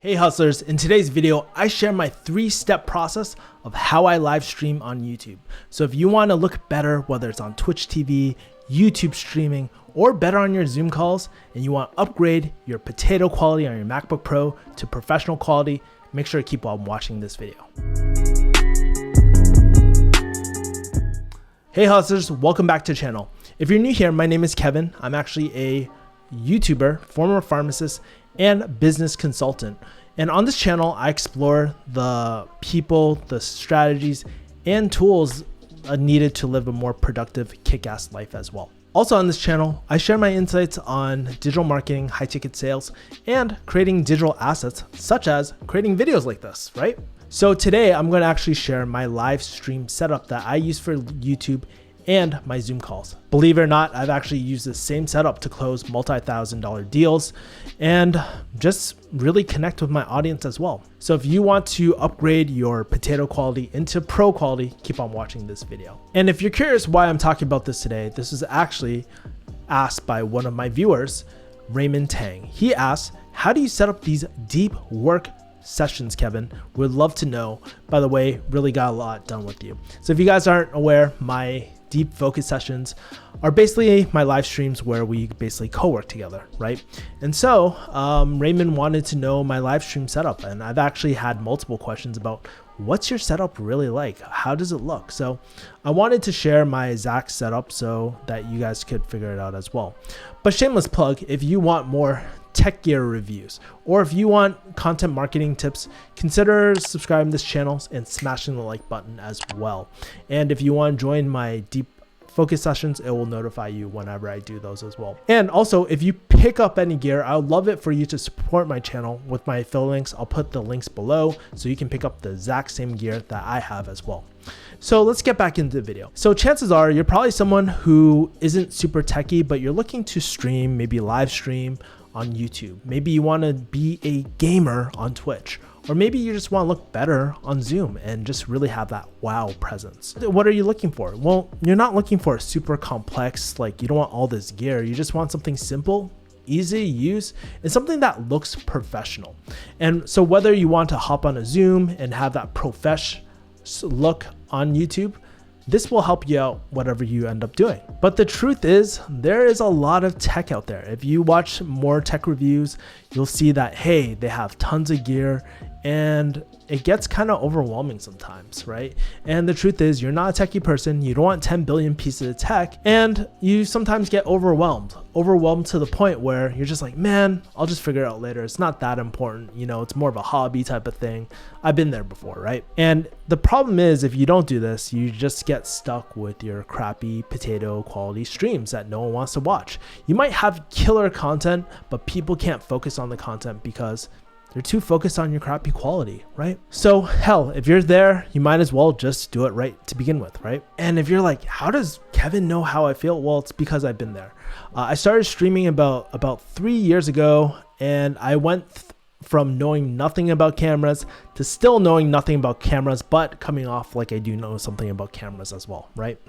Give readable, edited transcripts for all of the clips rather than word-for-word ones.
Hey hustlers, in today's video, I share my 3-step process of how I live stream on YouTube. So if you want to look better, whether it's on Twitch TV, YouTube streaming, or better on your Zoom calls, and you want to upgrade your potato quality on your MacBook Pro to professional quality, make sure to keep on watching this video. Hey hustlers, welcome back to the channel. If you're new here, my name is Kevin. I'm actually a YouTuber, former pharmacist, and business consultant. And on this channel, I explore the people, the strategies, and tools needed to live a more productive, kick-ass life as well. Also on this channel, I share my insights on digital marketing, high-ticket sales, and creating digital assets, such as creating videos like this, right? So today, I'm going to actually share my live stream setup that I use for YouTube and my Zoom calls. Believe it or not, I've actually used the same setup to close multi-$1,000 deals and just really connect with my audience as well. So if you want to upgrade your potato quality into pro quality, keep on watching this video. And if you're curious why I'm talking about this today, this was actually asked by one of my viewers, Raymond Tang. He asked, how do you set up these deep work sessions, Kevin? Would love to know. By the way, really got a lot done with you. So if you guys aren't aware, my deep focus sessions are basically my live streams where we basically co-work together, right? And so Raymond wanted to know my live stream setup, and I've actually had multiple questions about what's your setup really like? How does it look? So I wanted to share my exact setup so that you guys could figure it out as well. But shameless plug, if you want more tech gear reviews, or if you want content marketing tips, consider subscribing to this channel and smashing the like button as well. And if you want to join my deep focus sessions, it will notify you whenever I do those as well. And also, if you pick up any gear, I would love it for you to support my channel with my affiliate links. I'll put the links below so you can pick up the exact same gear that I have as well. So let's get back into the video. So chances are you're probably someone who isn't super techie, but you're looking to stream, maybe live stream on YouTube. Maybe you want to be a gamer on Twitch, or maybe you just want to look better on Zoom and just really have that wow presence. What are you looking for? Well, you're not looking for a super complex, like you don't want all this gear. You just want something simple, easy to use, and something that looks professional. And so whether you want to hop on a Zoom and have that profesh look on YouTube, this will help you out whatever you end up doing. But the truth is, there is a lot of tech out there. If you watch more tech reviews, you'll see that, hey, they have tons of gear and it gets kind of overwhelming sometimes, right? And the truth is, you're not a techie person. You don't want 10 billion pieces of tech, and you sometimes get overwhelmed to the point where you're just like, man, I'll just figure it out later. It's not that important. You know, it's more of a hobby type of thing. I've been there before, right? And the problem is, if you don't do this, you just get stuck with your crappy potato quality streams that no one wants to watch. You might have killer content, but people can't focus on the content because they're too focused on your crappy quality, right? So hell, if you're there, you might as well just do it right to begin with, right? And if you're like, how does Kevin know how I feel? Well, it's because I've been there. I started streaming about 3 years ago, and I went from knowing nothing about cameras to still knowing nothing about cameras, but coming off like I do know something about cameras as well, right?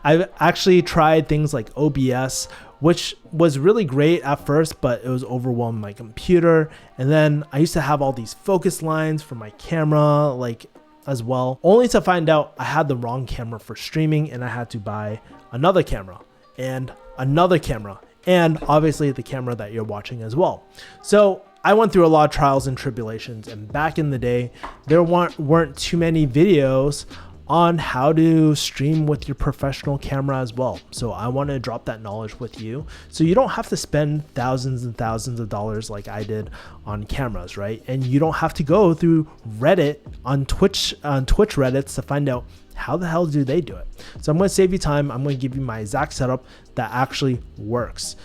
I've actually tried things like OBS, which was really great at first, but it was overwhelming my computer. And then I used to have all these focus lines for my camera, like as well, only to find out I had the wrong camera for streaming, and I had to buy another camera and another camera, and obviously the camera that you're watching as well. So I went through a lot of trials and tribulations, and back in the day, there weren't too many videos on how to stream with your professional camera as well. So I want to drop that knowledge with you so you don't have to spend thousands and thousands of dollars like I did on cameras, right? And you don't have to go through Reddit on Twitch Reddits to find out how the hell do they do it. So I'm going to save you time. I'm going to give you my exact setup that actually works.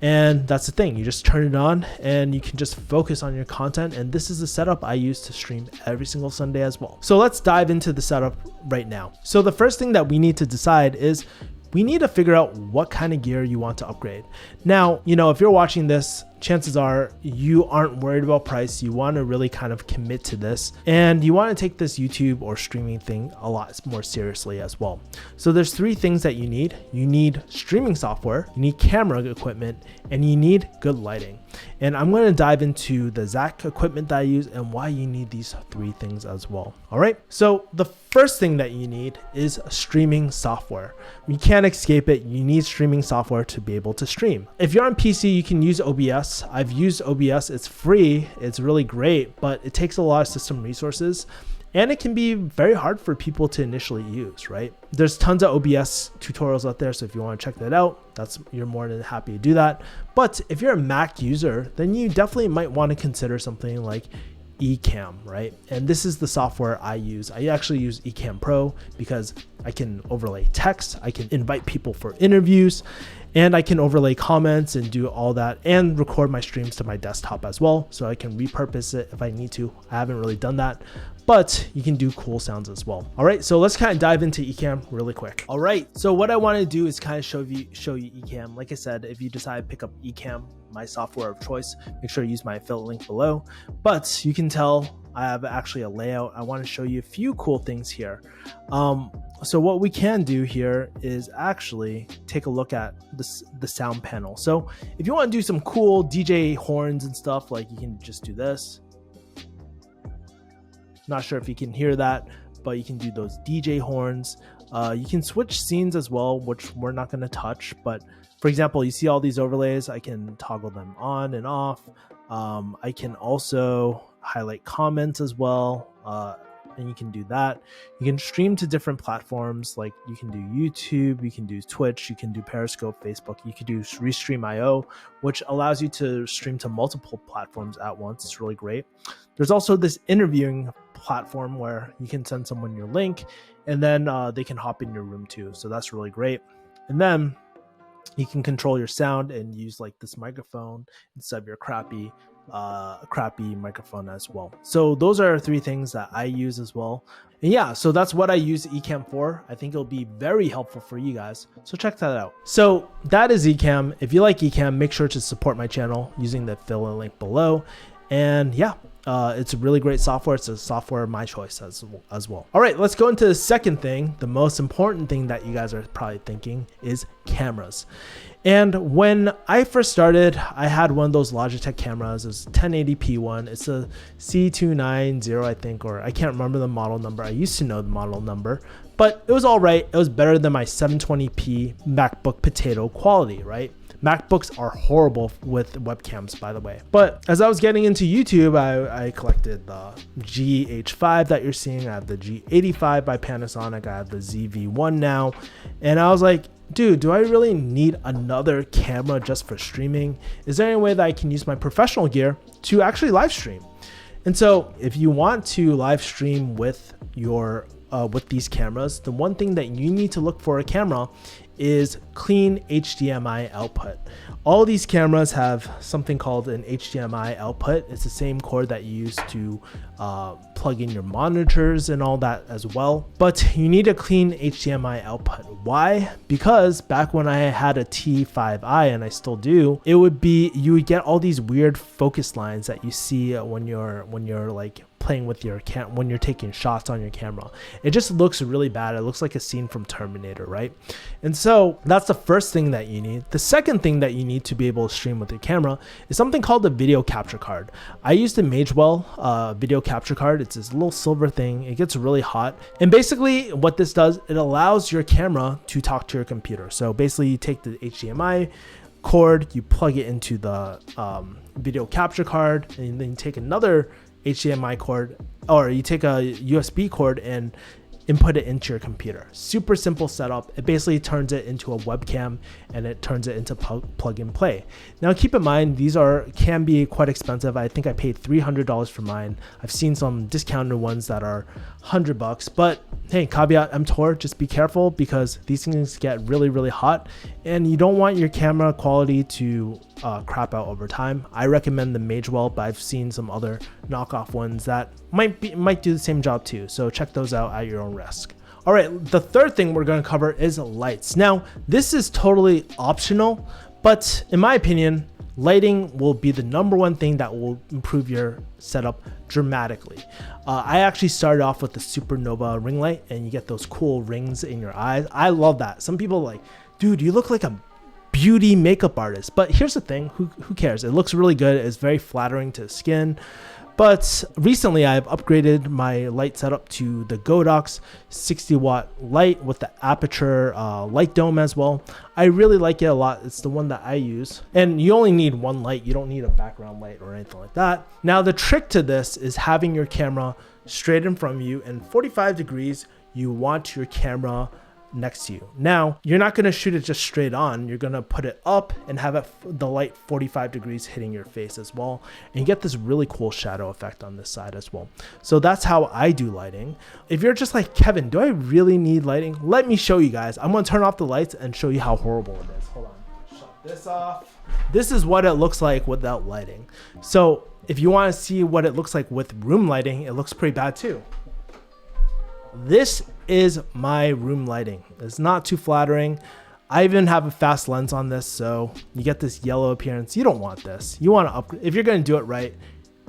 And that's the thing, you just turn it on and you can just focus on your content. And this is the setup I use to stream every single Sunday as well. So let's dive into the setup right now. So the first thing that we need to decide is we need to figure out what kind of gear you want to upgrade. Now, you know, if you're watching this chances are you aren't worried about price. You want to really kind of commit to this, and you want to take this YouTube or streaming thing a lot more seriously as well. So there's three things that you need. You need streaming software, you need camera equipment, and you need good lighting. And I'm going to dive into the exact equipment that I use and why you need these three things as well. All right. So the first thing that you need is streaming software. You can't escape it. You need streaming software to be able to stream. If you're on PC, you can use OBS. I've used OBS. It's free. It's really great, but it takes a lot of system resources. And it can be very hard for people to initially use, right? There's tons of OBS tutorials out there, so if you want to check that out, you're more than happy to do that. But if you're a Mac user, then you definitely might want to consider something like Ecamm, right? And this is the software I use. I actually use Ecamm Pro because I can overlay text, I can invite people for interviews, and I can overlay comments and do all that and record my streams to my desktop as well. So I can repurpose it if I need to. I haven't really done that, but you can do cool sounds as well. All right, so let's kind of dive into Ecamm really quick. All right, so what I want to do is kind of show you Ecamm. Like I said, if you decide to pick up Ecamm, my software of choice, make sure you use my affiliate link below. But you can tell I have actually a layout. I want to show you a few cool things here. So what we can do here is actually take a look at the sound panel. So if you want to do some cool DJ horns and stuff, like you can just do this. Not sure if you can hear that, but you can do those DJ horns. You can switch scenes as well, which we're not going to touch. But for example, you see all these overlays. I can toggle them on and off. I can also highlight comments as well. And you can do that. You can stream to different platforms, like you can do YouTube, you can do Twitch, you can do Periscope, Facebook, you can do Restream.io, which allows you to stream to multiple platforms at once. It's really great. There's also this interviewing platform where you can send someone your link and then they can hop in your room too. So that's really great. And then you can control your sound and use like this microphone instead of your crappy microphone as well. So those are three things that I use as well. And yeah, so that's what I use Ecamm for. I think it'll be very helpful for you guys. So check that out. So that is Ecamm. If you like Ecamm, make sure to support my channel using the affiliate link below. And yeah, it's a really great software. It's a software of my choice as well. All right, let's go into the second thing. The most important thing that you guys are probably thinking is cameras. And when I first started, I had one of those Logitech cameras. It's a 1080p one. It's a C290, I think, or I can't remember the model number. I used to know the model number, but it was all right. It was better than my 720p MacBook Potato quality, right? MacBooks are horrible with webcams, by the way. But as I was getting into YouTube, I collected the GH5 that you're seeing. I have the G85 by Panasonic. I have the ZV-1 now. And I was like, dude, do I really need another camera just for streaming? Is there any way that I can use my professional gear to actually live stream? And so if you want to live stream with these cameras, the one thing that you need to look for a camera is clean HDMI output. All these cameras have something called an HDMI output. It's the same cord that you use to plug in your monitors and all that as well. But you need a clean HDMI output. Why? Because back when I had a T5i, and I still do, you would get all these weird focus lines that you see when you're like playing with your when you're taking shots on your camera. It just looks really bad. It looks like a scene from Terminator, right? And so that's the first thing that you need. The second thing that you need to be able to stream with your camera is something called the video capture card. I use the Magewell video capture card. It's this little silver thing. It gets really hot. And basically what this does, it allows your camera to talk to your computer. So basically you take the HDMI cord, you plug it into the video capture card, and then you take another HDMI cord, or you take a USB cord and input it into your computer. Super simple setup. It basically turns it into a webcam and it turns it into plug and play. Now keep in mind, these can be quite expensive. I think I paid $300 for mine. I've seen some discounted ones that are $100, but hey, caveat emptor, just be careful because these things get really, really hot and you don't want your camera quality to crap out over time. I recommend the Magewell, but I've seen some other knockoff ones that might do the same job too. So check those out at your own risk. All right, the third thing we're going to cover is lights. Now, this is totally optional, but in my opinion, lighting will be the #1 thing that will improve your setup dramatically. I actually started off with the supernova ring light, and you get those cool rings in your eyes. I love that. Some people are like, dude, you look like a beauty makeup artist. But here's the thing, who cares? It looks really good. It's very flattering to the skin. But recently I've upgraded my light setup to the Godox 60-watt light with the aperture light dome as well. I really like it a lot. It's the one that I use. And you only need one light. You don't need a background light or anything like that. Now the trick to this is having your camera straight in front of you, and 45 degrees, you want your camera next to you. Now, you're not going to shoot it just straight on. You're going to put it up and have it, the light 45 degrees hitting your face as well. And you get this really cool shadow effect on this side as well. So that's how I do lighting. If you're just like, Kevin, do I really need lighting? Let me show you guys. I'm going to turn off the lights and show you how horrible it is. Hold on. Shut this off. This is what it looks like without lighting. So if you want to see what it looks like with room lighting, it looks pretty bad too. This is my room lighting. It's not too flattering. I even have a fast lens on this, so you get this yellow appearance. You don't want this. You want to upgrade. If you're going to do it right,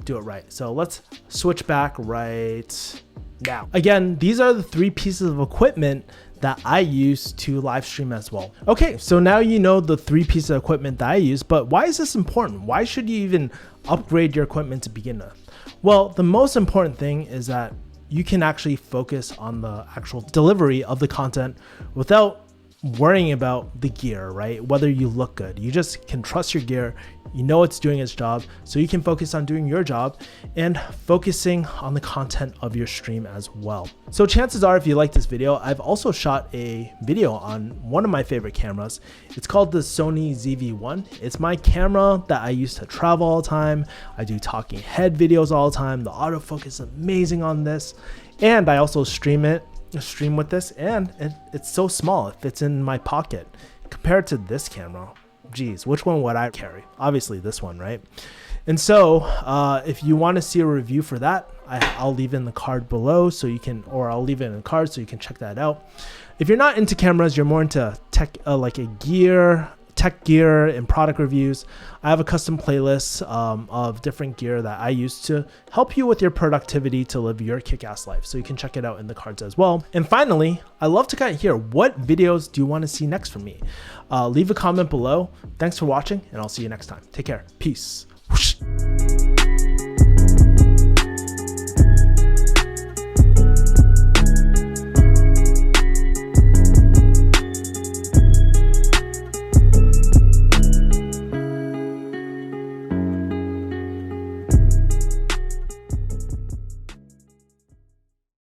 do it right. So let's switch back right now. Again, these are the 3 pieces of equipment that I use to live stream as well. Okay, so now you know the 3 pieces of equipment that I use, but why is this important? Why should you even upgrade your equipment to begin with? Well, the most important thing is that you can actually focus on the actual delivery of the content without worrying about the gear, right? Whether you look good. You just can trust your gear. You know it's doing its job, so you can focus on doing your job and focusing on the content of your stream as well. So chances are, if you like this video, I've also shot a video on one of my favorite cameras. It's called the Sony ZV-1. It's my camera that I use to travel all the time. I do talking head videos all the time. The autofocus is amazing on this. And I also stream with this, and it's so small. It fits in my pocket compared to this camera. Geez, which one would I carry? Obviously this one, right? And so if you want to see a review for that, I'll leave it in the card below, so you can, or I'll leave it in the card so you can check that out. If you're not into cameras, you're more into tech, like a tech gear and product reviews, I have a custom playlist of different gear that I use to help you with your productivity to live your kick-ass life. So you can check it out in the cards as well. And finally, I love to kind of hear, what videos do you want to see next from me? Leave a comment below. Thanks for watching, and I'll see you next time. Take care. Peace. Whoosh.